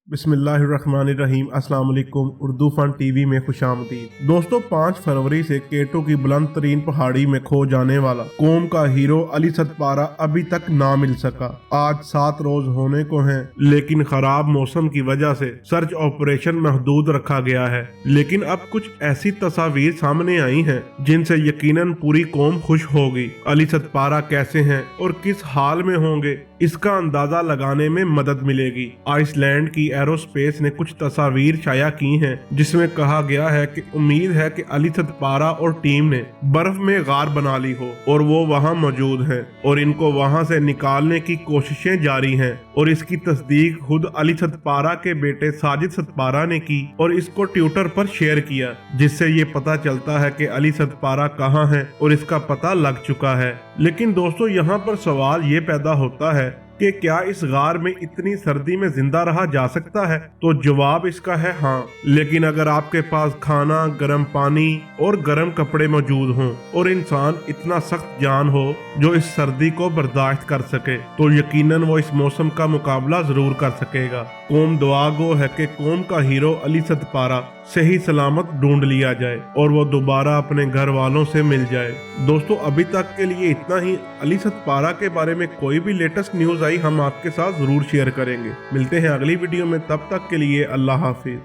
बिस्मिल्लाहिर्रहमानिर्रहीम। अस्सलाम वालेकुम। उर्दू फन टीवी में खुशामदीद। दोस्तों, 5 फरवरी से केटो की बुलंद तरीन पहाड़ी में खो जाने वाला कौम का हीरो अली सतपारा अभी तक ना मिल सका। आज 7 रोज होने को हैं, लेकिन खराब मौसम की वजह से सर्च ऑपरेशन महदूद रखा गया है। लेकिन अब कुछ ऐसी तस्वीर सामने आई हैं जिनसे यकीनन पूरी कौम खुश होगी। अली सतपारा कैसे हैं और किस हाल में होंगे, इसका अंदाजा लगाने में मदद मिलेगी। आइसलैंड की एरोस्पेस ने कुछ तस्वीर शाया की हैं जिसमें कहा गया है कि उम्मीद है कि अली सतपारा और टीम ने बर्फ में गार बना ली हो और वो वहां मौजूद हैं और इनको वहां से निकालने की कोशिशें जारी हैं। और इसकी तस्दीक खुद अली सतपारा के बेटे साजिद सतपारा ने की और इसको ट्विटर पर शेयर किया, जिससे ये पता चलता है कि अली सतपारा कहाँ है और इसका पता लग चुका है। लेकिन दोस्तों, यहाँ पर सवाल ये पैदा होता है कि क्या इस गार में इतनी सर्दी में जिंदा रहा जा सकता है? तो जवाब इसका है हाँ। लेकिन अगर आपके पास खाना, गर्म पानी और गर्म कपड़े मौजूद हों और इंसान इतना सख्त जान हो जो इस सर्दी को बर्दाश्त कर सके, तो यकीनन वो इस मौसम का मुकाबला जरूर कर सकेगा। कौम दुआ गो है कि कौम का हीरो अली सतपारा सही सलामत ढूंढ लिया जाए और वो दोबारा अपने घर वालों से मिल जाए। दोस्तों, अभी तक के लिए इतना ही। अली सतपारा के बारे में कोई भी लेटेस्ट न्यूज़ आई हम आपके साथ जरूर शेयर करेंगे। मिलते हैं अगली वीडियो में, तब तक के लिए अल्लाह हाफिज।